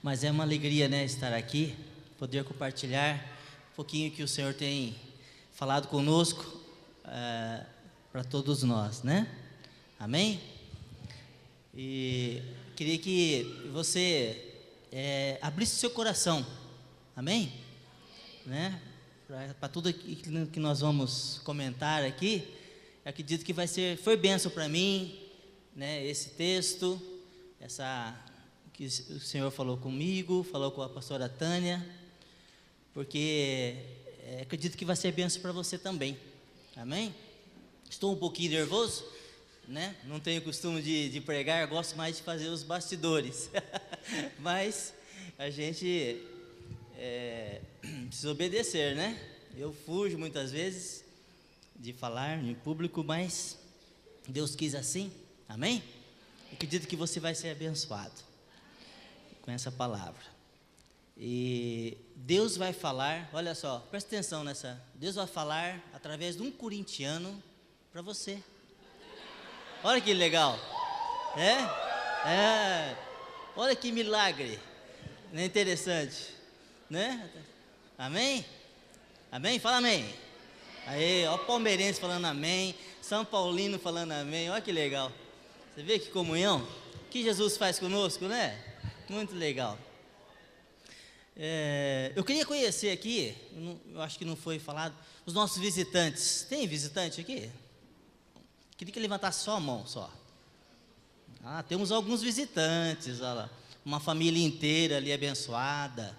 Mas é uma alegria, né, estar aqui, poder compartilhar um pouquinho que o Senhor tem falado conosco, para todos nós, né? Amém? E queria que você abrisse seu coração, amém? Né? Para tudo que nós vamos comentar aqui, eu acredito que foi bênção para mim, né? Esse texto, que o Senhor falou comigo, falou com a pastora Tânia, porque acredito que vai ser bênção para você também, amém? Estou um pouquinho nervoso, né? Não tenho costume de pregar, gosto mais de fazer os bastidores, mas a gente precisa obedecer, né? Eu fujo muitas vezes de falar em público, mas Deus quis assim, amém? Eu acredito que você vai ser abençoado com essa palavra. E Deus vai falar, olha só, presta atenção nessa. Deus vai falar através de um corintiano para você. Olha que legal, olha que milagre, não é interessante, né? Amém? Amém? Fala amém. Aí, ó, o palmeirense falando amém, São Paulino falando amém, olha que legal. Você vê que comunhão que Jesus faz conosco, né? Muito legal. Eu queria conhecer aqui, eu acho que não foi falado, os nossos visitantes. Tem visitante aqui? Queria que levantasse só a mão, só. Temos alguns visitantes, olha lá. Uma família inteira ali abençoada,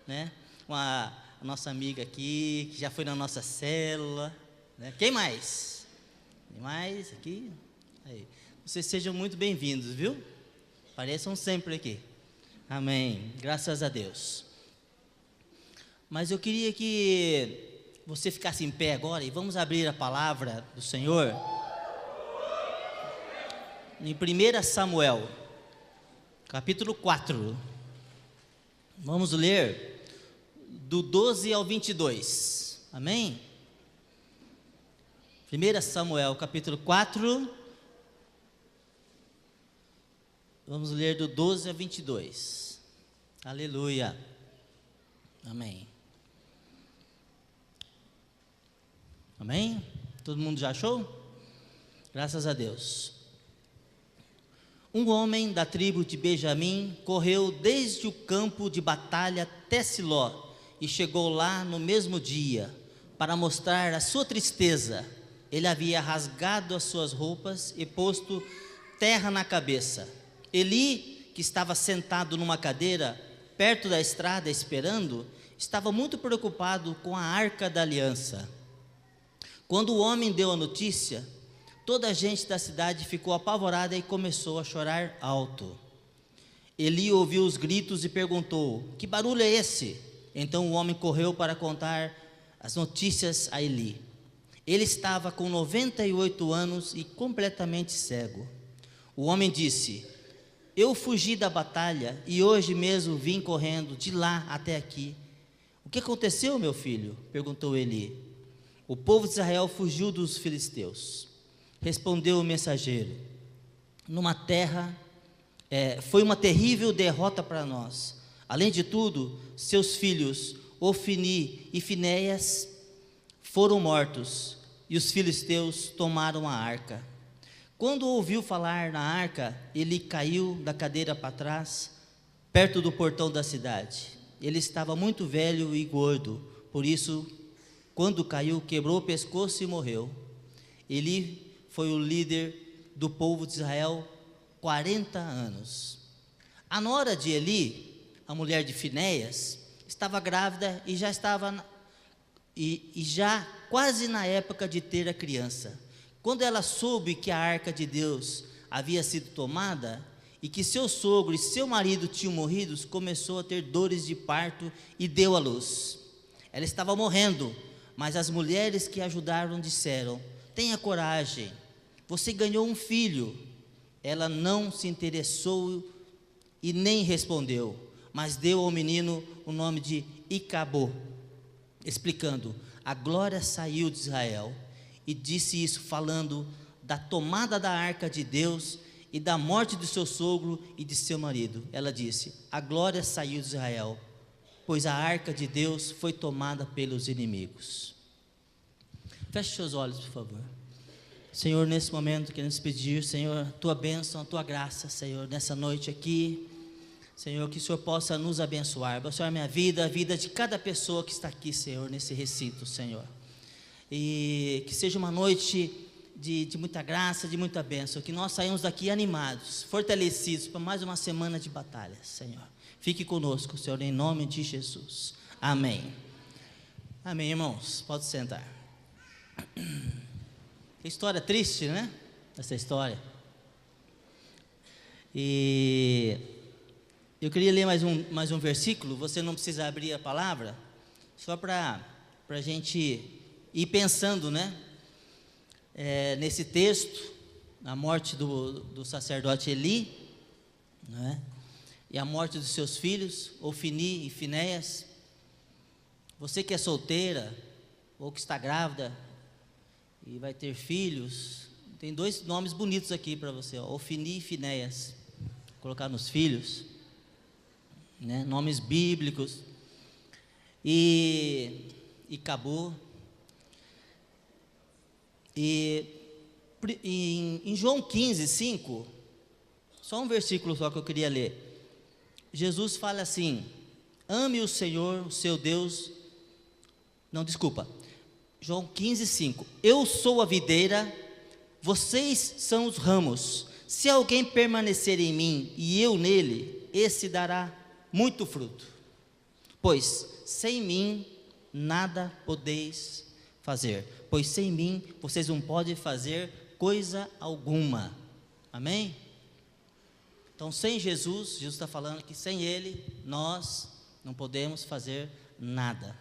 né? A nossa amiga aqui, que já foi na nossa célula, né? Quem mais? Tem mais aqui? Aí. Vocês sejam muito bem-vindos, viu? Apareçam sempre aqui. Amém. Graças a Deus. Mas eu queria que você ficasse em pé agora e vamos abrir a palavra do Senhor em 1 Samuel, capítulo 4. Vamos ler do 12 ao 22. Amém? 1 Samuel, capítulo 4. Vamos ler do 12 ao 22. Aleluia. Amém. Amém? Todo mundo já achou? Graças a Deus. Um homem da tribo de Benjamim correu desde o campo de batalha até Siló e chegou lá no mesmo dia para mostrar a sua tristeza. Ele havia rasgado as suas roupas e posto terra na cabeça. Eli, que estava sentado numa cadeira perto da estrada esperando, estava muito preocupado com a arca da aliança. Quando o homem deu a notícia, toda a gente da cidade ficou apavorada e começou a chorar alto. Eli ouviu os gritos e perguntou: que barulho é esse? Então o homem correu para contar as notícias a Eli. Ele estava com 98 anos e completamente cego. O homem disse: eu fugi da batalha e hoje mesmo vim correndo de lá até aqui. O que aconteceu, meu filho? Perguntou Eli. O povo de Israel fugiu dos filisteus. Respondeu o mensageiro: foi uma terrível derrota para nós. Além de tudo, seus filhos Ofni e Finéias foram mortos e os filisteus tomaram a arca. Quando ouviu falar na arca, ele caiu da cadeira para trás, perto do portão da cidade. Ele estava muito velho e gordo, por isso, quando caiu, quebrou o pescoço e morreu. Eli foi o líder do povo de Israel 40 anos. A nora de Eli, a mulher de Finéias, estava grávida e já quase na época de ter a criança. Quando ela soube que a arca de Deus havia sido tomada e que seu sogro e seu marido tinham morrido, começou a ter dores de parto e deu à luz. Ela estava morrendo, mas as mulheres que a ajudaram disseram: tenha coragem, você ganhou um filho. Ela não se interessou e nem respondeu, mas deu ao menino o nome de Icabô, explicando: a glória saiu de Israel. E disse isso falando da tomada da arca de Deus e da morte de seu sogro e de seu marido. Ela disse: a glória saiu de Israel, pois a arca de Deus foi tomada pelos inimigos. Feche seus olhos, por favor. Senhor, nesse momento queremos pedir, Senhor, a tua bênção, a tua graça, Senhor, nessa noite aqui. Senhor, que o Senhor possa nos abençoar, abençoar a minha vida, a vida de cada pessoa que está aqui, Senhor, nesse recinto, Senhor. E que seja uma noite de muita graça, de muita bênção, que nós saímos daqui animados, fortalecidos para mais uma semana de batalha, Senhor. Fique conosco, Senhor, em nome de Jesus. Amém. Amém, irmãos, pode sentar. Que história triste, né? Essa história. E eu queria ler mais um versículo. Você não precisa abrir a palavra, só para a gente ir pensando, né? Nesse texto, a morte do sacerdote Eli, né? E a morte dos seus filhos, Ofni e Finéias. Você que é solteira, ou que está grávida, e vai ter filhos, tem dois nomes bonitos aqui para você, ó, Ofni e Finéias. Vou colocar nos filhos, né? Nomes bíblicos. E acabou. E em João 15, 5, só um versículo só que eu queria ler. Jesus fala assim: ame o Senhor, o seu Deus. Não, desculpa. João 15, 5. Eu sou a videira, vocês são os ramos. Se alguém permanecer em mim e eu nele, esse dará muito fruto. Pois sem mim nada podeis fazer. Pois sem mim vocês não podem fazer coisa alguma. Amém? Então, sem Jesus, Jesus está falando que sem Ele, nós não podemos fazer nada.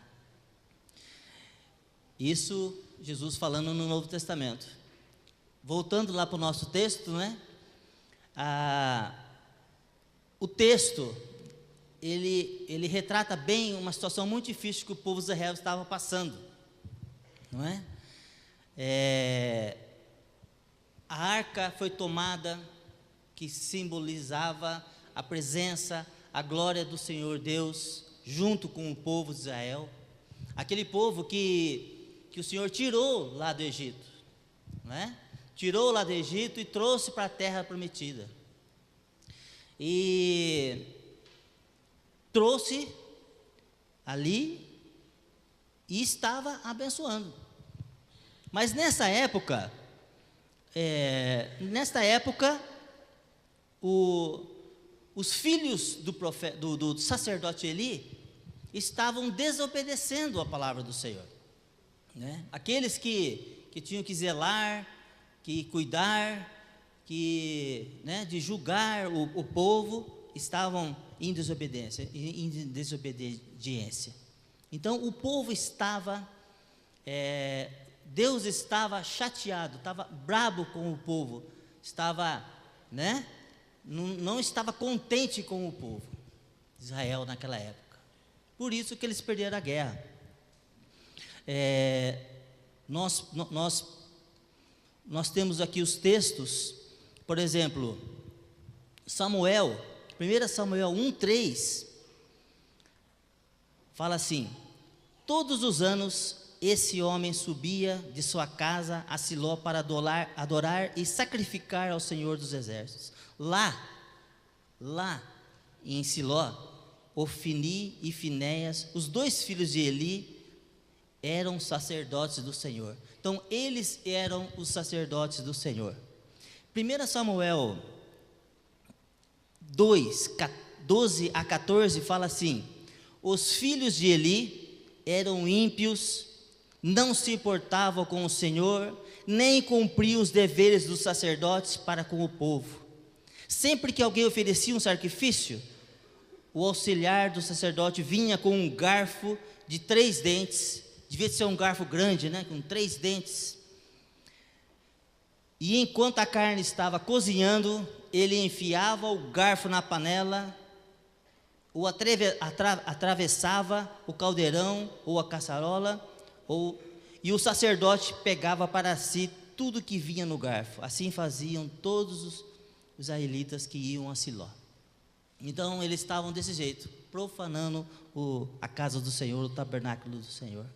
Isso, Jesus falando no Novo Testamento. Voltando lá para o nosso texto, né? O texto, ele retrata bem uma situação muito difícil que o povo de Israel estava passando, não é? A arca foi tomada, que simbolizava a presença, a glória do Senhor Deus, junto com o povo de Israel, aquele povo que o Senhor tirou lá do Egito, não é? Tirou lá do Egito e trouxe para a terra prometida, e trouxe ali, e estava abençoando. Mas nessa época, os filhos do sacerdote Eli estavam desobedecendo a palavra do Senhor, né? Aqueles que tinham que zelar, que cuidar, né, de julgar o povo, estavam em desobediência. Então o povo estava, Deus estava chateado, estava brabo com o povo, estava, né, não estava contente com o povo de Israel naquela época. Por isso que eles perderam a guerra. Nós temos aqui os textos, por exemplo, 1 Samuel 1:3, fala assim: todos os anos esse homem subia de sua casa a Siló para adorar e sacrificar ao Senhor dos Exércitos. Lá em Siló, Ofni e Finéias, os dois filhos de Eli, eram sacerdotes do Senhor. Então eles eram os sacerdotes do Senhor. 1 Samuel 2:12-14 fala assim: os filhos de Eli eram ímpios, não se importavam com o Senhor, nem cumpriam os deveres dos sacerdotes para com o povo. Sempre que alguém oferecia um sacrifício, o auxiliar do sacerdote vinha com um garfo de 3 dentes, devia ser um garfo grande, né, com 3 dentes, e enquanto a carne estava cozinhando, ele enfiava o garfo na panela, ou atravessava o caldeirão ou a caçarola, e o sacerdote pegava para si tudo que vinha no garfo. Assim faziam todos os israelitas que iam a Siló. Então eles estavam desse jeito, profanando a casa do Senhor, o tabernáculo do Senhor.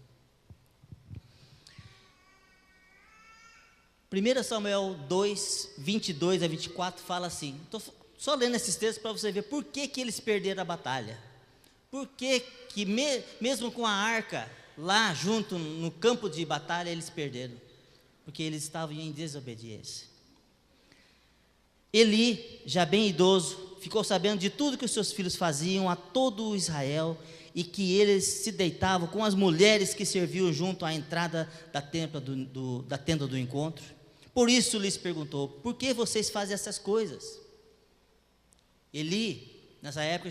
1 Samuel 2, 22 a 24 fala assim, estou só lendo esses textos para você ver por que eles perderam a batalha. Por que mesmo com a arca lá junto no campo de batalha eles perderam? Porque eles estavam em desobediência. Eli, já bem idoso, ficou sabendo de tudo que os seus filhos faziam a todo o Israel e que eles se deitavam com as mulheres que serviam junto à entrada da tenda do encontro. Por isso lhes perguntou, por que vocês fazem essas coisas? Eli, nessa época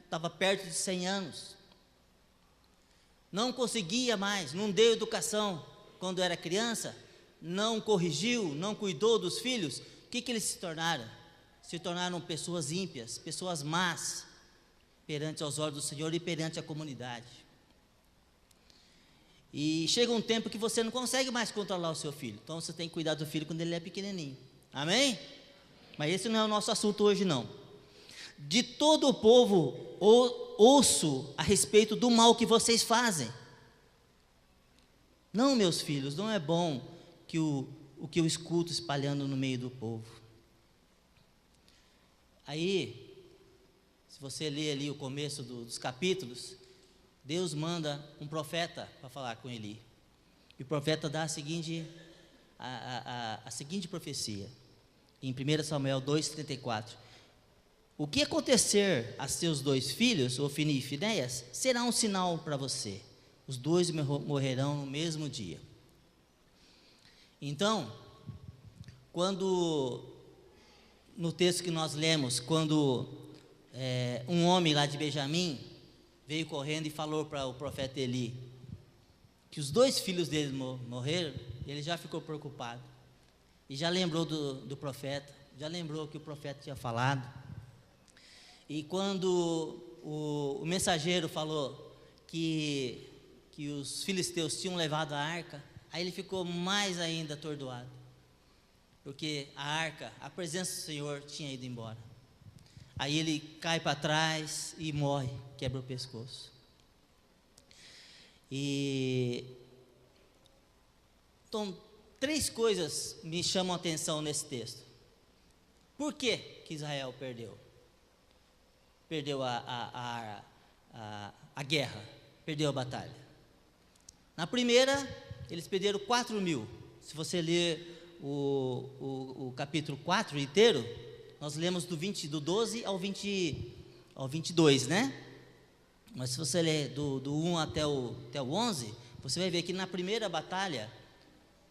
estava perto de 100 anos. Não conseguia mais, não deu educação quando era criança, não corrigiu, não cuidou dos filhos. O que eles se tornaram? Se tornaram pessoas ímpias, pessoas más, perante aos olhos do Senhor e perante a comunidade. E chega um tempo que você não consegue mais controlar o seu filho, então você tem que cuidar do filho quando ele é pequenininho, amém? Mas esse não é o nosso assunto hoje não. De todo o povo ouço a respeito do mal que vocês fazem. Não, meus filhos, não é bom que o que eu escuto espalhando no meio do povo. Aí, se você ler ali o começo dos capítulos, Deus manda um profeta para falar com Eli. E o profeta dá a seguinte profecia, em 1 Samuel 2,34. O que acontecer a seus 2 filhos, Ofni e Finéias, será um sinal para você. Os 2 morrerão no mesmo dia. Então, no texto que nós lemos, quando um homem lá de Benjamim veio correndo e falou para o profeta Eli que os 2 filhos dele morreram, ele já ficou preocupado e já lembrou do profeta, já lembrou que o profeta tinha falado. E quando o mensageiro falou que os filisteus tinham levado a arca, aí ele ficou mais ainda atordoado, porque a arca, a presença do Senhor tinha ido embora. Aí ele cai para trás e morre, quebra o pescoço. Então, 3 coisas me chamam a atenção nesse texto. Por que Israel perdeu? Perdeu a guerra, perdeu a batalha. Na primeira, eles perderam 4.000. Se você ler o capítulo 4 inteiro, nós lemos do 12 ao 22, né? Mas se você ler do 1 até o 11, você vai ver que na primeira batalha,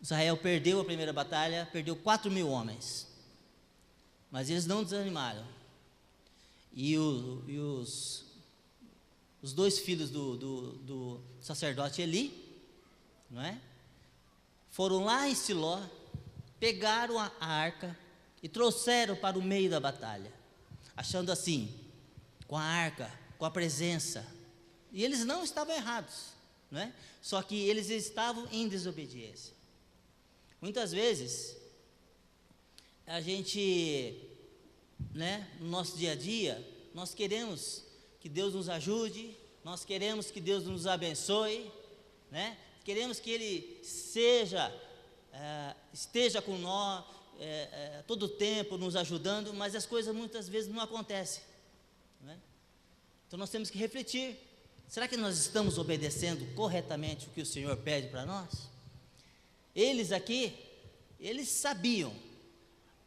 Israel perdeu a primeira batalha, perdeu 4.000 homens. Mas eles não desanimaram. E os 2 filhos do sacerdote Eli, não é? Foram lá em Siló, pegaram a arca e trouxeram para o meio da batalha, achando assim, com a arca, com a presença. E eles não estavam errados, não é? Só que eles estavam em desobediência. Muitas vezes, a gente, né, no nosso dia a dia, nós queremos que Deus nos ajude, nós queremos que Deus nos abençoe, né? Queremos que Ele esteja com nós todo o tempo nos ajudando, mas as coisas muitas vezes não acontecem, não é? Então nós temos que refletir, será que nós estamos obedecendo corretamente o que o Senhor pede para nós? Eles aqui, eles sabiam,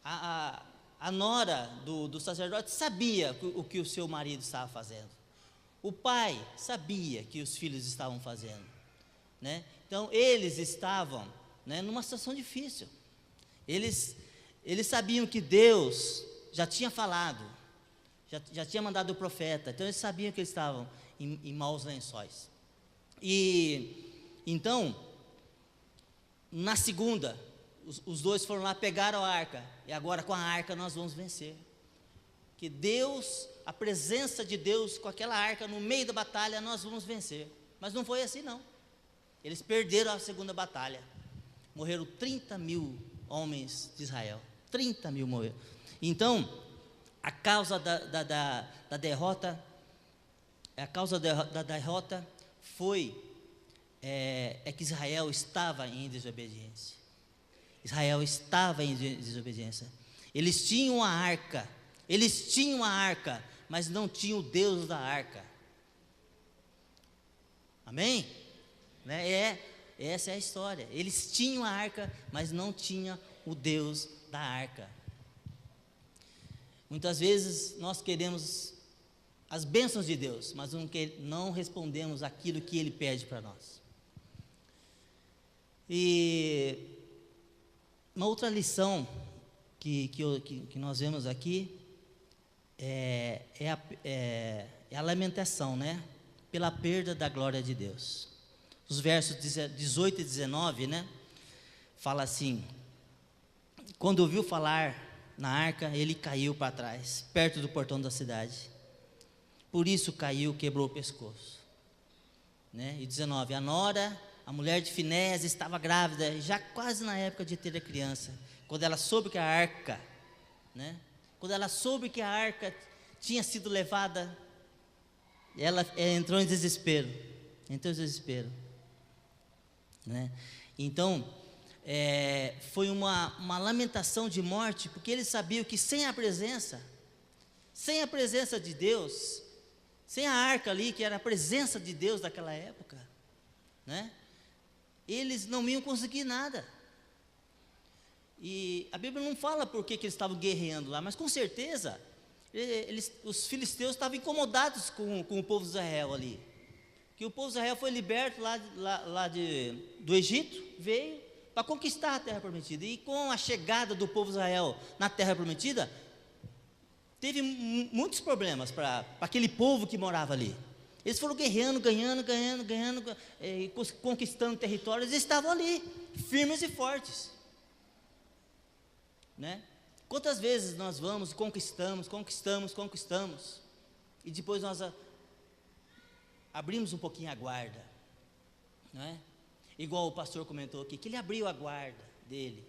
a nora do sacerdote sabia o que o seu marido estava fazendo, o pai sabia que os filhos estavam fazendo, né? Então eles estavam, né, numa situação difícil. Eles sabiam que Deus já tinha falado, já tinha mandado o profeta, então eles sabiam que eles estavam em maus lençóis. E então, na segunda, os 2 foram lá, pegaram a arca, e agora com a arca nós vamos vencer. Que Deus, a presença de Deus com aquela arca no meio da batalha, nós vamos vencer. Mas não foi assim não. Eles perderam a segunda batalha. Morreram 30.000 homens de Israel. 30 mil morreram. Então, a causa da derrota, foi que Israel estava em desobediência. Israel estava em desobediência. Eles tinham a arca, mas não tinham o Deus da arca. Amém? Né? Essa é a história. Eles tinham a arca, mas não tinham o Deus da arca. Muitas vezes nós queremos as bênçãos de Deus, mas não respondemos aquilo que Ele pede para nós. E uma outra lição que nós vemos aqui é a lamentação, né? Pela perda da glória de Deus. Os versos 18 e 19, né? Fala assim: quando ouviu falar na arca, ele caiu para trás, perto do portão da cidade. Por isso caiu, quebrou o pescoço. Né? E 19, a nora, a mulher de Finéias, estava grávida, já quase na época de ter a criança. Quando ela soube que a arca, né? Quando ela soube que a arca tinha sido levada, ela entrou em desespero. Né? Então, foi uma lamentação de morte, porque eles sabiam que sem a presença de Deus, sem a arca ali, que era a presença de Deus daquela época, né? Eles não iam conseguir nada. E a Bíblia não fala por que eles estavam guerreando lá, mas com certeza os filisteus estavam incomodados com o povo de Israel ali. Que o povo de Israel foi liberto do Egito, veio para conquistar a terra prometida. E com a chegada do povo de Israel na terra prometida, teve muitos problemas para aquele povo que morava ali. Eles foram guerreando, ganhando, conquistando territórios, e estavam ali, firmes e fortes. Né? Quantas vezes nós vamos e conquistamos, e depois nós abrimos um pouquinho a guarda, não é? Igual o pastor comentou aqui, que ele abriu a guarda dele,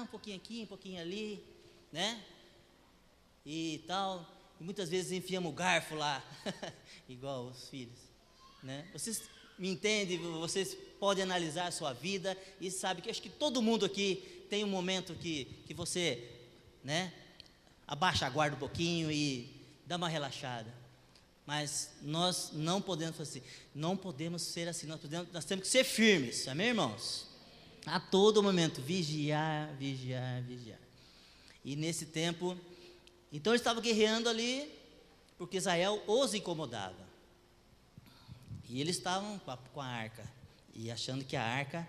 um pouquinho aqui, um pouquinho ali, né? E tal, e muitas vezes enfiamos o garfo lá, igual os filhos, né? Vocês me entendem, vocês podem analisar a sua vida, e sabe que acho que todo mundo aqui tem um momento que você, né, abaixa a guarda um pouquinho e dá uma relaxada. Mas nós não podemos fazer assim, não podemos ser assim, nós temos que ser firmes, amém, irmãos? A todo momento, vigiar. E nesse tempo, então eles estavam guerreando ali, porque Israel os incomodava. E eles estavam com a arca, e achando que a arca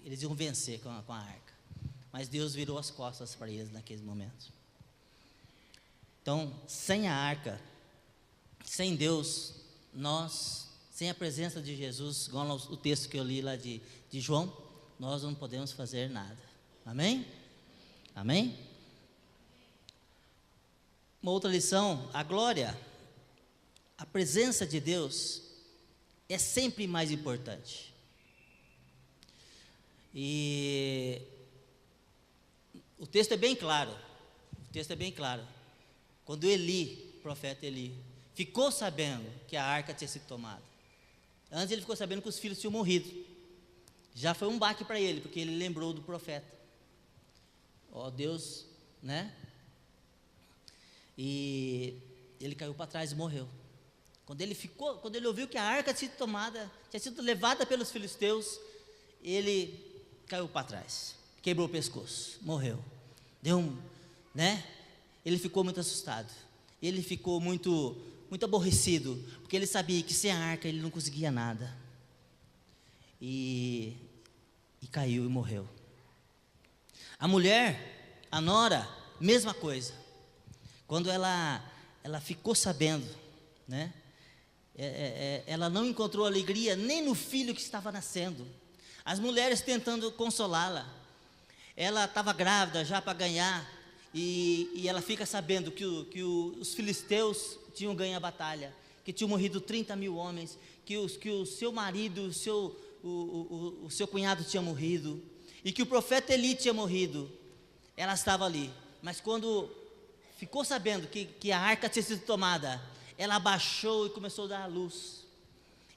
eles iam vencer com a arca. Mas Deus virou as costas para eles naqueles momentos. Então, sem a arca, sem Deus, sem a presença de Jesus, igual o texto que eu li lá de João, nós não podemos fazer nada. Amém? Amém? Uma outra lição, a glória, a presença de Deus é sempre mais importante. E o texto é bem claro. Quando o profeta Eli, ficou sabendo que a arca tinha sido tomada. Antes ele ficou sabendo que os filhos tinham morrido. Já foi um baque para ele, porque ele lembrou do profeta. Deus, né? E ele caiu para trás e morreu. Quando ele ouviu que a arca tinha sido tomada, tinha sido levada pelos filisteus, ele caiu para trás, quebrou o pescoço, morreu. Né? Ele ficou muito assustado, ele ficou muito aborrecido, porque ele sabia que sem a arca ele não conseguia nada, e caiu e morreu. A mulher, a nora, mesma coisa. Quando ela ficou sabendo, né? Ela não encontrou alegria nem no filho que estava nascendo. As mulheres tentando consolá-la. Ela estava grávida já para ganhar, e ela fica sabendo que os filisteus tinham ganho a batalha, que tinham morrido 30 mil homens, que o seu marido, o seu cunhado tinha morrido. e que o profeta Eli tinha morrido, ela estava ali. Mas quando ficou sabendo que a arca tinha sido tomada, ela abaixou e começou a dar a luz.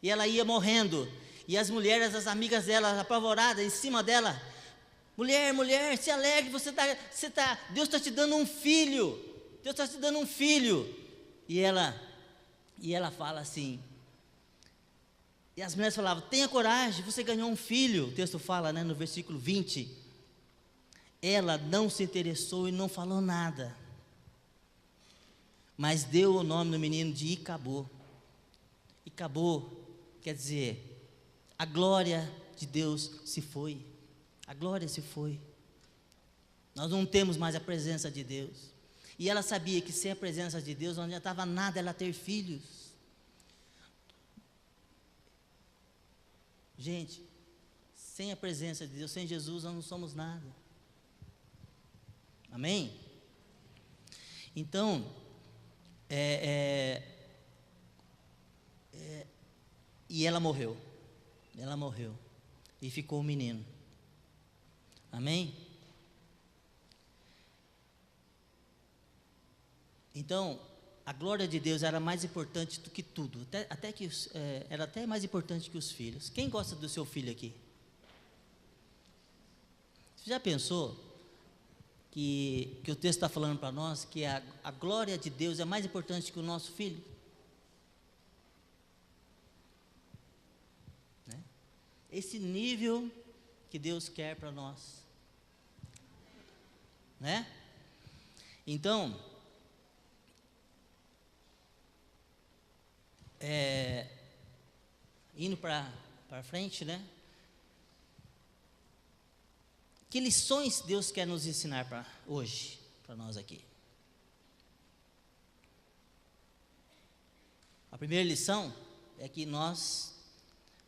E ela ia morrendo. E as mulheres, as amigas dela, apavoradas, em cima dela: mulher, mulher, se alegre, Deus está te dando um filho. Deus está te dando um filho. E ela fala assim, e as mulheres falavam: tenha coragem, você ganhou um filho. O texto fala, né, no versículo 20. Ela não se interessou e não falou nada, mas deu o nome do menino de Icabô. Icabô quer dizer, a glória de Deus se foi. A glória se foi. Nós não temos mais a presença de Deus. E ela sabia que sem a presença de Deus não adiantava nada ela ter filhos. Gente, sem a presença de Deus, sem Jesus, nós não somos nada. Amém? Então, e ela morreu. Ela morreu. E ficou o menino. Amém? Então, a glória de Deus era mais importante do que tudo, era até mais importante que os filhos. Quem gosta do seu filho aqui? Você já pensou que o texto está falando para nós que a glória de Deus é mais importante que o nosso filho? Né? Esse nível que Deus quer para nós, né? Então, indo para frente, né? Que lições Deus quer nos ensinar hoje, para nós aqui? A primeira lição é que nós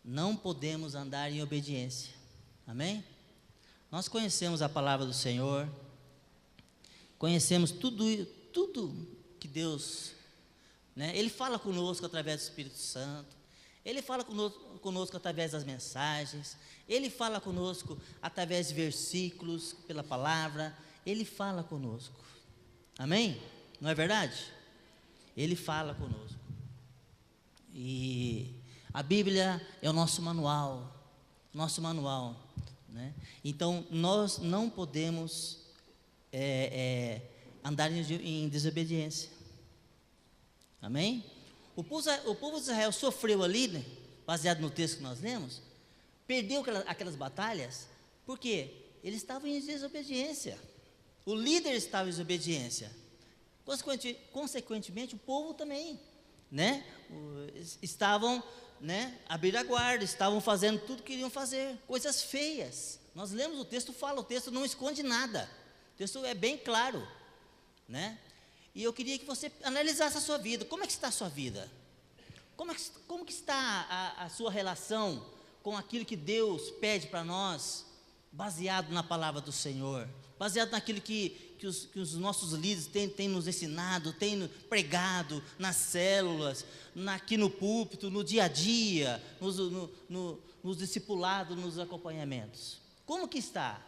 não podemos andar em obediência. Amém? Nós conhecemos a palavra do Senhor, conhecemos tudo que Deus, né? Ele fala conosco através do Espírito Santo. Ele fala conosco através das mensagens. Ele fala conosco através de versículos, pela palavra. Ele fala conosco. Amém? Não é verdade? Ele fala conosco. E a Bíblia é o nosso manual. Né? Então, nós não podemos andar em desobediência. Amém? O povo de Israel sofreu ali, né, baseado no texto que nós lemos, perdeu aquelas batalhas, porque eles estavam em desobediência. O líder estava em desobediência. Consequentemente, o povo também, né, estavam, né, à beira-guarda, estavam fazendo tudo que queriam fazer, coisas feias. Nós lemos o texto, o texto não esconde nada. O texto é bem claro, né? E eu queria que você analisasse a sua vida. Como é que está a sua vida? Como que está a sua relação com aquilo que Deus pede para nós, baseado na palavra do Senhor, baseado naquilo que os nossos líderes têm nos ensinado, têm pregado nas células, aqui no púlpito, no dia a dia, nos discipulados, nos acompanhamentos? Como que está?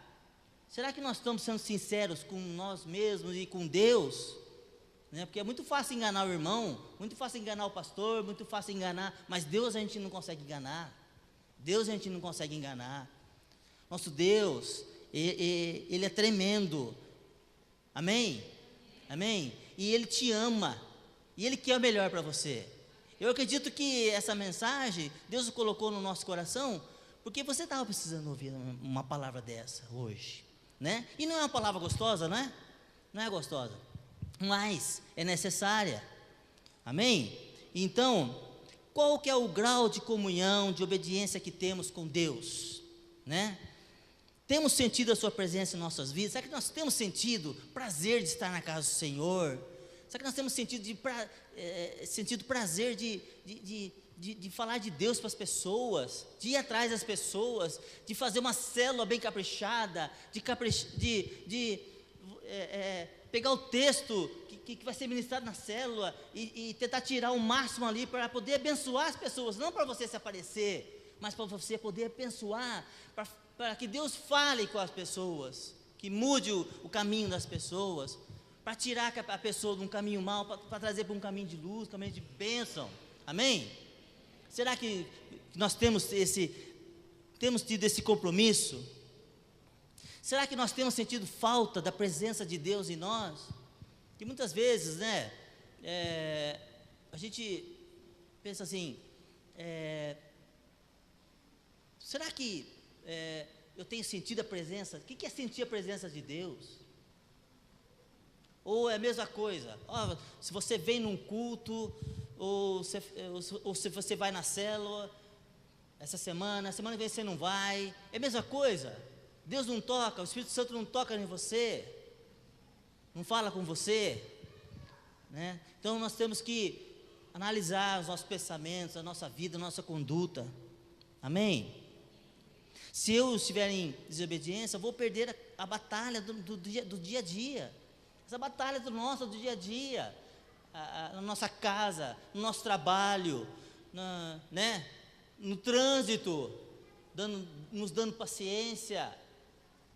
Será que nós estamos sendo sinceros com nós mesmos e com Deus? Né? Porque é muito fácil enganar o irmão, muito fácil enganar o pastor, muito fácil enganar, mas Deus a gente não consegue enganar. Deus a gente não consegue enganar. Nosso Deus, Ele é tremendo. Amém? Amém? E Ele te ama, e Ele quer o melhor para você. Eu acredito que essa mensagem, Deus colocou no nosso coração, porque você estava precisando ouvir uma palavra dessa hoje, né? E não é uma palavra gostosa, não é? Não é gostosa, mas é necessária. Amém? Então, qual que é o grau de comunhão, de obediência que temos com Deus, né? Temos sentido a sua presença em nossas vidas? Será que nós temos sentido prazer de estar na casa do Senhor? Será que nós temos sentido prazer de falar de Deus para as pessoas, de ir atrás das pessoas, de fazer uma célula bem caprichada, de pegar o texto que vai ser ministrado na célula e tentar tirar o máximo ali para poder abençoar as pessoas, não para você se aparecer, mas para você poder abençoar, para que Deus fale com as pessoas, que mude o caminho das pessoas, para tirar a pessoa de um caminho mau, para trazer para um caminho de luz, um caminho de bênção. Amém? Será que nós temos tido esse compromisso? Será que nós temos sentido falta da presença de Deus em nós? Que muitas vezes, né, a gente pensa assim, será que eu tenho sentido a presença? O que é sentir a presença de Deus? Ou é a mesma coisa? Se você vem num culto, ou se você vai na célula, semana que vem você não vai, é a mesma coisa. Deus não toca, o Espírito Santo não toca em você, não fala com você, né? Então nós temos que analisar os nossos pensamentos, a nossa vida, a nossa conduta. Amém? Se eu estiver em desobediência, eu vou perder a batalha do dia a dia. Essa batalha do dia a dia, na nossa casa, no nosso trabalho, né? No trânsito, nos dando paciência,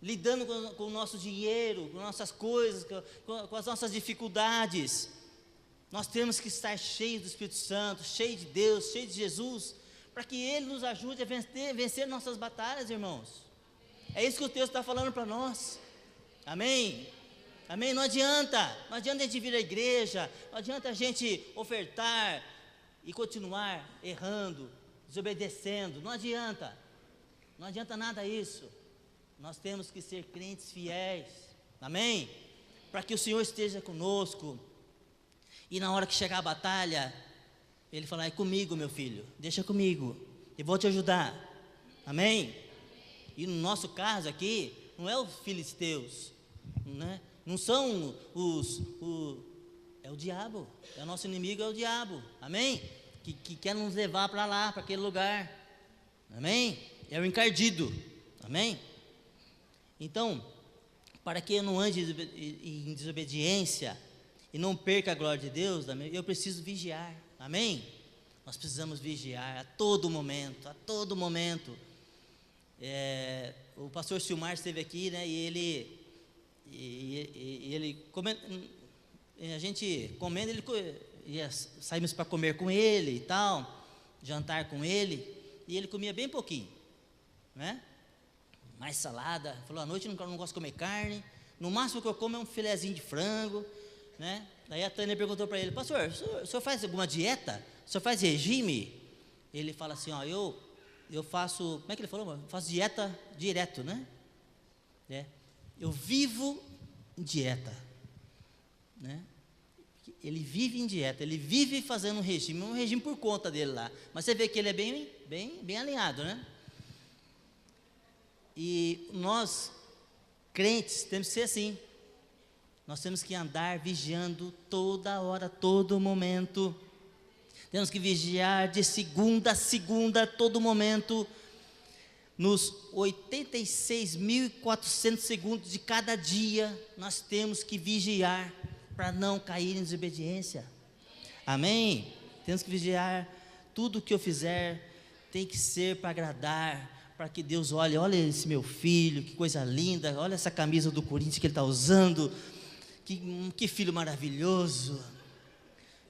lidando com o nosso dinheiro, com nossas coisas, com as nossas dificuldades. Nós temos que estar cheios do Espírito Santo, cheios de Deus, cheios de Jesus, para que Ele nos ajude a vencer nossas batalhas, irmãos. É isso que o texto está falando para nós. Amém? Amém? Não adianta a gente vir à igreja, não adianta a gente ofertar e continuar errando, desobedecendo, não adianta nada isso. Nós temos que ser crentes fiéis, amém? Para que o Senhor esteja conosco, e na hora que chegar a batalha, Ele falar: é comigo, meu filho, deixa comigo, eu vou te ajudar, amém? E no nosso caso aqui, não é os filisteus, né? Não são é o diabo, o nosso inimigo é o diabo, amém? Que quer nos levar para lá, para aquele lugar, amém? É o encardido, amém? Então, para que eu não ande em desobediência e não perca a glória de Deus, eu preciso vigiar, amém? Nós precisamos vigiar a todo momento, o pastor Silmar esteve aqui, né, e ele a gente comendo, saímos para comer com ele e tal, jantar com ele, e ele comia bem pouquinho, né? Mais salada. Falou: à noite eu não gosto de comer carne, no máximo que eu como é um filezinho de frango, né? Daí a Tânia perguntou para ele: pastor, o senhor faz alguma dieta? O senhor faz regime? Ele fala assim: ó, eu faço, como é que ele falou? Eu faço dieta direto, né? Eu vivo em dieta, né? Ele vive em dieta, ele vive fazendo um regime por conta dele lá, mas você vê que ele é bem alinhado, né? E nós, crentes, temos que ser assim. Nós temos que andar vigiando toda hora, todo momento. Temos que vigiar de segunda a segunda, todo momento. Nos 86.400 segundos de cada dia, nós temos que vigiar para não cair em desobediência. Amém? Temos que vigiar. Tudo que eu fizer tem que ser para agradar, para que Deus olha esse meu filho, que coisa linda, olha essa camisa do Corinthians que ele está usando, que filho maravilhoso,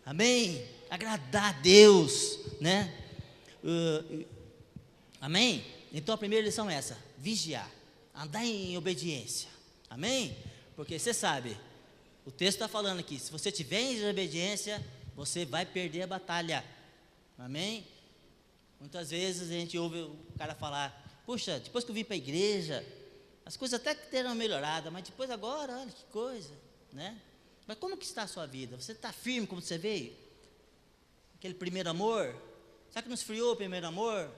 amém? Agradar a Deus, né? Amém? Então a primeira lição é essa: vigiar, andar em obediência, amém? Porque você sabe, o texto está falando aqui, se você tiver em desobediência, você vai perder a batalha, amém? Muitas vezes a gente ouve o cara falar: puxa, depois que eu vim para a igreja, as coisas até que deram uma melhorada, mas depois agora, olha que coisa, né? Mas como que está a sua vida? Você está firme como você veio? Aquele primeiro amor? Será que não esfriou o primeiro amor?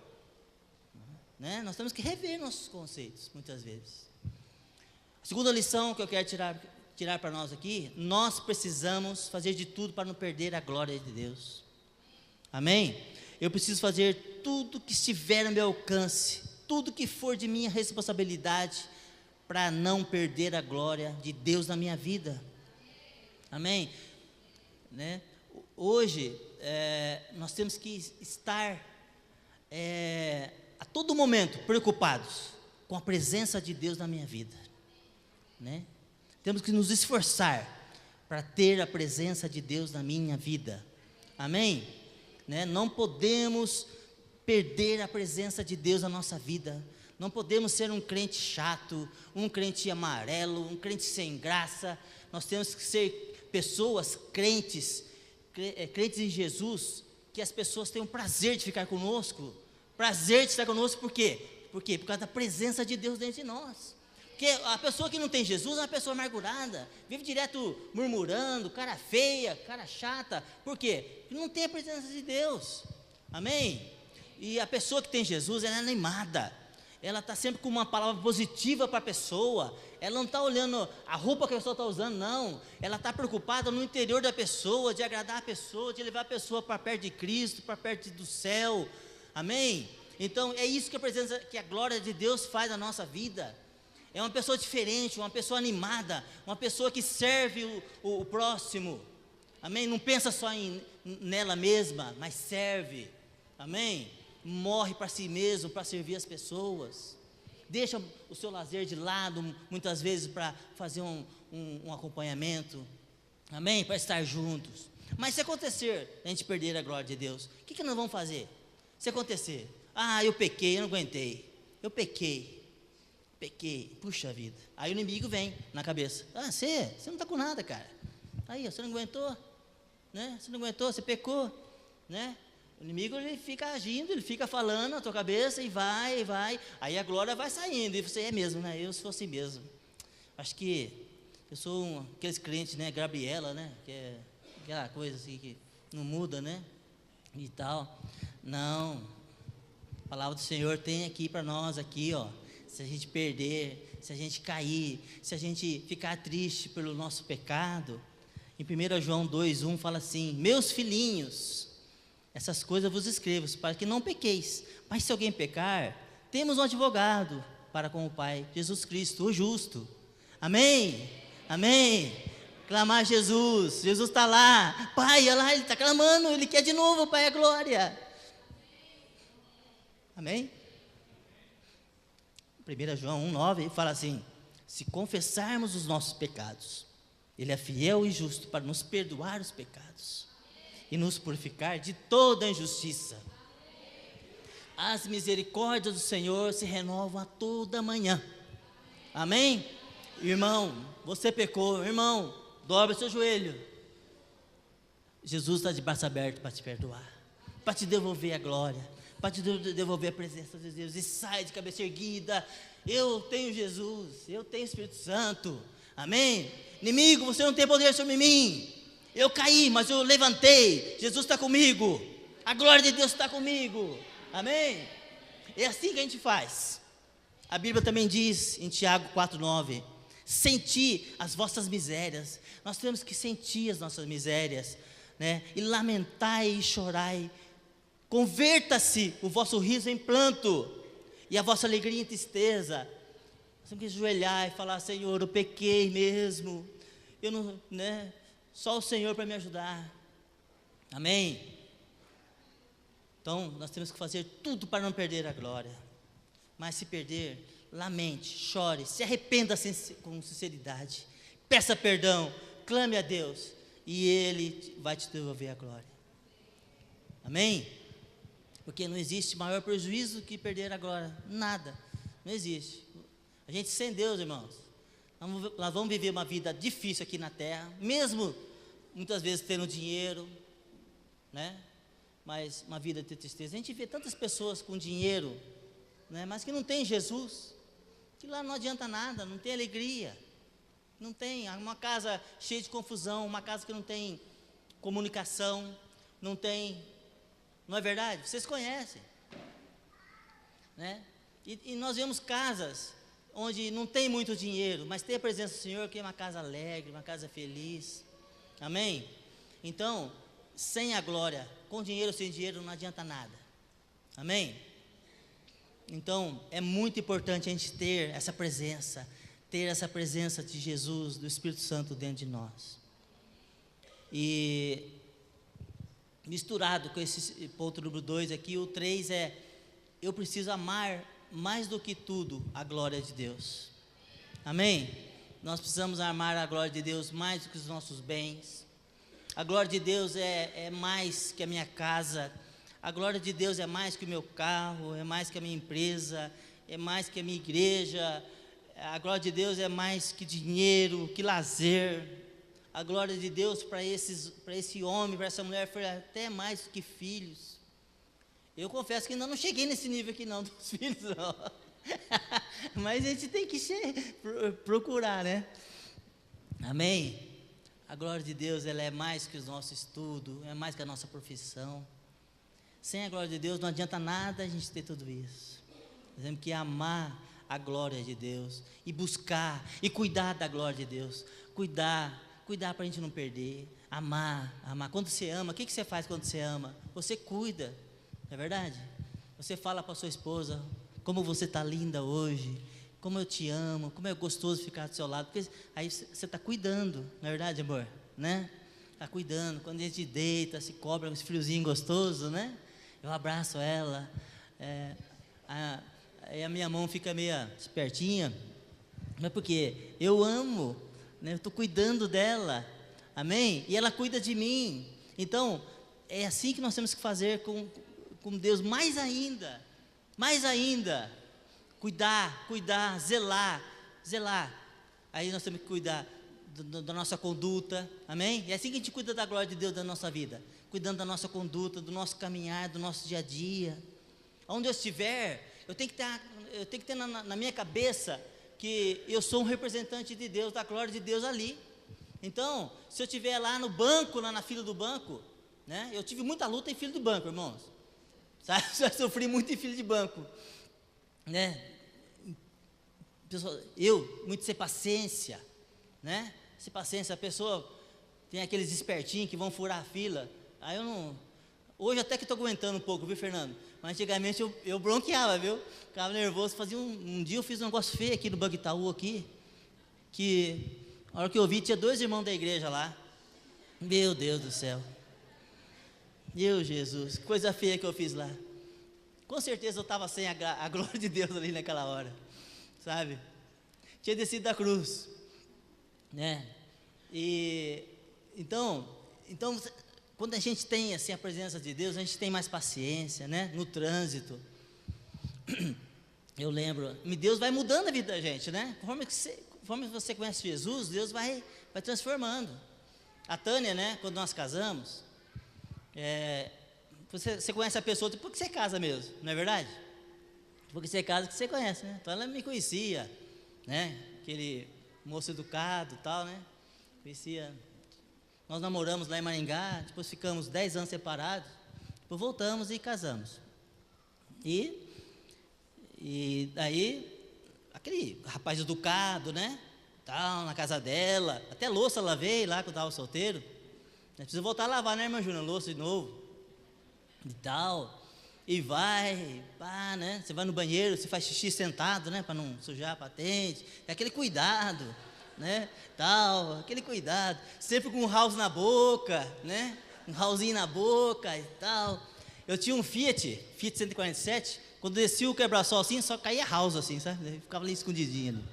Né? Nós temos que rever nossos conceitos, muitas vezes. A segunda lição que eu quero tirar para nós aqui: nós precisamos fazer de tudo para não perder a glória de Deus, amém? Eu preciso fazer tudo que estiver ao meu alcance, tudo que for de minha responsabilidade, para não perder a glória de Deus na minha vida, amém? Né? Hoje, nós temos que estar a todo momento preocupados com a presença de Deus na minha vida, né? Temos que nos esforçar para ter a presença de Deus na minha vida, amém? Né? Não podemos perder a presença de Deus na nossa vida, não podemos ser um crente chato, um crente amarelo, um crente sem graça. Nós temos que ser pessoas crentes em Jesus, que as pessoas tenham prazer de ficar conosco, prazer de estar conosco. Por quê? Por causa da presença de Deus dentro de nós. Porque a pessoa que não tem Jesus é uma pessoa amargurada, vive direto murmurando, cara feia, cara chata. Por quê? Porque não tem a presença de Deus, amém? E a pessoa que tem Jesus, ela é animada, ela está sempre com uma palavra positiva para a pessoa, ela não está olhando a roupa que a pessoa está usando, não, ela está preocupada no interior da pessoa, de agradar a pessoa, de levar a pessoa para perto de Cristo, para perto do céu, amém? Então é isso que que a glória de Deus faz na nossa vida. É uma pessoa diferente, uma pessoa animada, uma pessoa que serve o próximo, amém? Não pensa só nela mesma, mas serve, amém? Morre para si mesmo, para servir as pessoas, deixa o seu lazer de lado, muitas vezes para fazer um acompanhamento, amém? Para estar juntos. Mas se acontecer, a gente perder a glória de Deus, o que nós vamos fazer? Se acontecer, eu pequei, eu não aguentei, eu pequei, puxa vida, aí o inimigo vem na cabeça, você não está com nada, cara, aí você não aguentou, né? Você não aguentou, você pecou, né? O inimigo, ele fica agindo, ele fica falando na tua cabeça e vai, aí a glória vai saindo, e você é mesmo, né? Eu sou assim mesmo, acho que eu sou aqueles crentes, né? Gabriela, né? Que é aquela coisa assim que não muda, né? E tal, não, a palavra do Senhor tem aqui para nós, aqui, ó. Se a gente perder, se a gente cair, se a gente ficar triste pelo nosso pecado, em 1 João 2:1 fala assim: meus filhinhos, essas coisas eu vos escrevo, para que não pequeis, mas se alguém pecar, temos um advogado para com o Pai, Jesus Cristo, o justo, amém, amém, clamar Jesus está lá, Pai, olha lá, ele está clamando, ele quer de novo, Pai, a glória, amém? 1 João 1:9 fala assim: se confessarmos os nossos pecados, Ele é fiel e justo para nos perdoar os pecados e nos purificar de toda injustiça. As misericórdias do Senhor se renovam a toda manhã, amém? Irmão, você pecou, irmão, dobra seu joelho, Jesus está de braço aberto para te perdoar, para te devolver a glória, para te devolver a presença de Deus, e sai de cabeça erguida. Eu tenho Jesus, eu tenho Espírito Santo, amém? Inimigo, você não tem poder sobre mim, eu caí, mas eu levantei, Jesus está comigo, a glória de Deus está comigo, amém? É assim que a gente faz. A Bíblia também diz em Tiago 4:9, senti as vossas misérias. Nós temos que sentir as nossas misérias, né? E lamentai e chorai, converta-se o vosso riso em pranto e a vossa alegria em tristeza. Nós temos que ajoelhar e falar: Senhor, eu pequei mesmo, eu não, né? Só o Senhor para me ajudar, amém? Então nós temos que fazer tudo para não perder a glória, mas se perder, lamente, chore, se arrependa com sinceridade, peça perdão, clame a Deus e Ele vai te devolver a glória, amém? Porque não existe maior prejuízo que perder a glória, nada, não existe. A gente sem Deus, irmãos, nós vamos viver uma vida difícil aqui na terra, mesmo muitas vezes tendo dinheiro, né? Mas uma vida de tristeza. A gente vê tantas pessoas com dinheiro, né? Mas que não tem Jesus, que lá não adianta nada, não tem alegria, não tem, uma casa cheia de confusão, uma casa que não tem comunicação, não tem, não é verdade? Vocês conhecem, né? E nós vemos casas onde não tem muito dinheiro, mas tem a presença do Senhor, que é uma casa alegre, uma casa feliz, amém? Então, sem a glória, com dinheiro ou sem dinheiro, não adianta nada, amém? Então, é muito importante a gente ter essa presença de Jesus, do Espírito Santo dentro de nós. E misturado com esse ponto número 2 aqui, o 3 é eu preciso amar mais do que tudo a glória de Deus. Amém? Nós precisamos amar a glória de Deus mais do que os nossos bens. A glória de Deus é mais que a minha casa. A glória de Deus é mais que o meu carro, é mais que a minha empresa, é mais que a minha igreja. A glória de Deus é mais que dinheiro, que lazer. A glória de Deus para esse homem, para essa mulher, foi até mais que filhos. Eu confesso que ainda não cheguei nesse nível aqui não, dos filhos não. Mas a gente tem que procurar, né? Amém? A glória de Deus, ela é mais que o nosso estudo, é mais que a nossa profissão. Sem a glória de Deus não adianta nada a gente ter tudo isso. Nós temos que amar a glória de Deus e buscar e cuidar da glória de Deus. Cuidar para a gente não perder. Amar. Quando você ama, o que você faz quando você ama? Você cuida, não é verdade? Você fala para sua esposa: como você está linda hoje, como eu te amo, como é gostoso ficar do seu lado, porque aí você está cuidando, não é verdade, amor? Né? Está cuidando. Quando a gente deita, se cobre com esse friozinho gostoso, né? Eu abraço ela, aí a minha mão fica meio espertinha, mas porque eu amo, né? Eu estou cuidando dela, amém? E ela cuida de mim. Então, é assim que nós temos que fazer com Deus, mais ainda, cuidar, zelar, aí nós temos que cuidar da nossa conduta, amém? É assim que a gente cuida da glória de Deus da nossa vida, cuidando da nossa conduta, do nosso caminhar, do nosso dia a dia. Onde eu estiver, eu tenho que ter na minha cabeça que eu sou um representante de Deus, da glória de Deus ali. Então, se eu estiver lá no banco, lá na fila do banco, né? Eu tive muita luta em fila de banco, irmãos, sabe? Já sofri muito em fila de banco, né? Pessoal, muito sem paciência, né? Sem paciência, a pessoa tem aqueles espertinhos que vão furar a fila. Aí eu não. Hoje até que estou aguentando um pouco, viu, Fernando? Mas antigamente eu bronqueava, viu? Ficava nervoso. Fazia um dia eu fiz um negócio feio aqui no Banco Itaú, aqui, que a hora que eu vi, tinha 2 irmãos da igreja lá. Meu Deus do céu. Meu Jesus, que coisa feia que eu fiz lá. Com certeza eu estava sem a glória de Deus ali naquela hora, sabe? Tinha descido da cruz, né? E então, quando a gente tem assim a presença de Deus, a gente tem mais paciência, né? No trânsito. Eu lembro, Deus vai mudando a vida da gente, né? Conforme você conhece Jesus, Deus vai transformando. A Tânia, né? Quando nós casamos, você conhece a pessoa depois que você casa mesmo, não é verdade? Depois que você casa que você conhece, né? Então ela me conhecia, né? Aquele moço educado e tal, né? Conhecia. Nós namoramos lá em Maringá, depois ficamos 10 anos separados, depois voltamos e casamos. E daí, aquele rapaz educado, né? Tal, na casa dela, até louça eu lavei lá quando eu estava solteiro. Precisa voltar a lavar, né, irmã Júlia? Louça de novo. E tal. E pá, né? Você vai no banheiro, você faz xixi sentado, né? Para não sujar a patente. É aquele cuidado, né? Tal, aquele cuidado. Sempre com um house na boca, né? Um housezinho na boca e tal. Eu tinha um Fiat 147. Quando descia o quebra-sol assim, só caía house assim, sabe? Eu ficava ali escondidinho ali.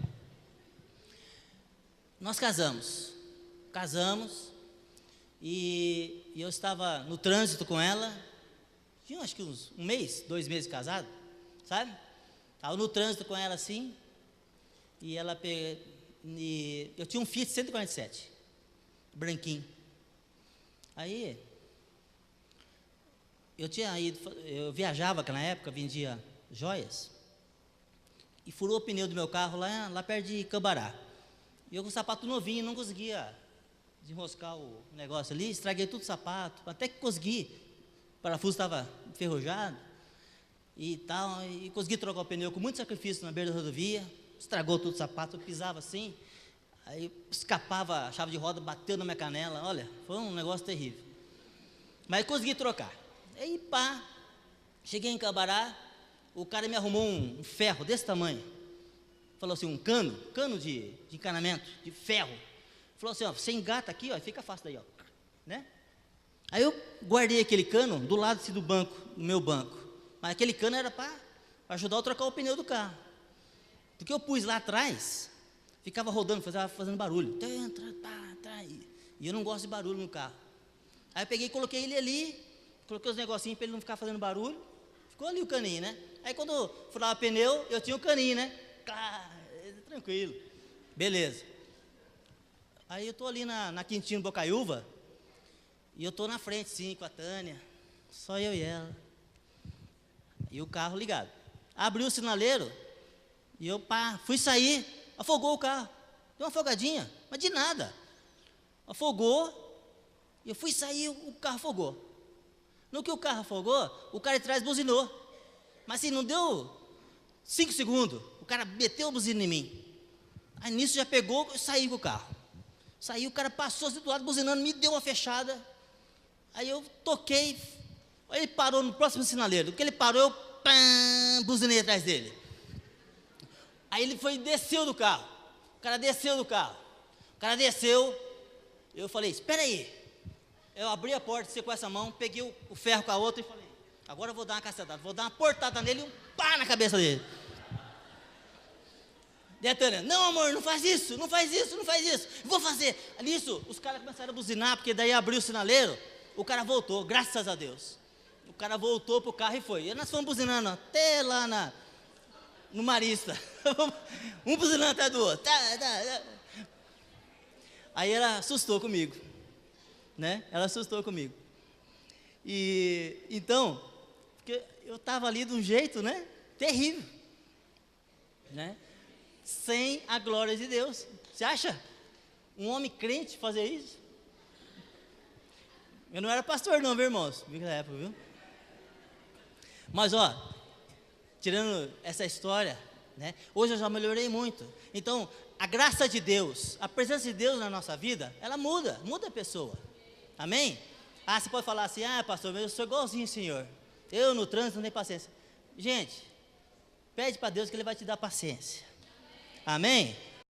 Nós casamos. E eu estava no trânsito com ela. Tinha acho que uns 1 mês, 2 meses casado, sabe? Estava no trânsito com ela assim. E eu tinha um Fiat 147, branquinho. Aí, eu viajava naquela época, vendia joias. E furou o pneu do meu carro lá perto de Cambará. E eu com o sapato novinho, não conseguia desenroscar o negócio ali, estraguei todo o sapato, até que consegui, o parafuso estava enferrujado e tal, e consegui trocar o pneu com muito sacrifício na beira da rodovia, estragou todo o sapato, eu pisava assim, aí escapava a chave de roda, bateu na minha canela, olha, foi um negócio terrível, mas consegui trocar. Aí pá, cheguei em Cambará, o cara me arrumou um ferro desse tamanho, falou assim, um cano de encanamento, de ferro. Falou assim, ó, você engata aqui, ó, fica fácil daí, ó, né? Aí eu guardei aquele cano do lado assim, do banco, do meu banco. Mas aquele cano era para para ajudar a trocar o pneu do carro. Porque eu pus lá atrás, ficava rodando, fazendo barulho. E eu não gosto de barulho no carro. Aí eu peguei e coloquei ele ali, coloquei os negocinhos para ele não ficar fazendo barulho. Ficou ali o caninho, né? Aí quando eu furava pneu, eu tinha o caninho, né? Tranquilo. Beleza. Aí eu tô ali na Quintino Bocaiúva, e eu tô na frente, sim, com a Tânia. Só eu e ela. E o carro ligado. Abriu o sinaleiro, e eu fui sair, afogou o carro. Deu uma afogadinha, mas de nada. Afogou, e eu fui sair, o carro afogou. No que o carro afogou, o cara de trás buzinou. Mas assim, não deu 5 segundos, o cara meteu a buzina em mim. Aí nisso já pegou e saiu com o carro. Saiu, o cara passou assim do lado, buzinando, me deu uma fechada. Aí eu toquei, aí ele parou no próximo sinaleiro. Do que ele parou, eu buzinei atrás dele. Aí ele desceu do carro. O cara desceu do carro. O cara desceu, eu falei, espera aí. Eu abri a porta, você com essa mão, peguei o ferro com a outra e falei, agora eu vou dar uma cacetada, vou dar uma portada nele e um pá na cabeça dele. E a Tânia, não amor, não faz isso, não faz isso, não faz isso. Vou fazer. Nisso, os caras começaram a buzinar, porque daí abriu o sinaleiro, o cara voltou, graças a Deus. O cara voltou pro carro e foi. E nós fomos buzinando até lá no Marista. Um buzinando atrás do outro. Aí ela assustou comigo. Né? Ela assustou comigo. E então, porque eu estava ali de um jeito, né? Terrível. Né? Sem a glória de Deus. Você acha? Um homem crente fazer isso? Eu não era pastor não, viu, irmãos? Naquela época, viu? Mas, tirando essa história, né? Hoje eu já melhorei muito. Então, a graça de Deus, a presença de Deus na nossa vida, ela muda a pessoa. Amém? Você pode falar assim, pastor, eu sou igualzinho, senhor. Eu no trânsito não tenho paciência. Gente, pede para Deus que Ele vai te dar paciência. Amém?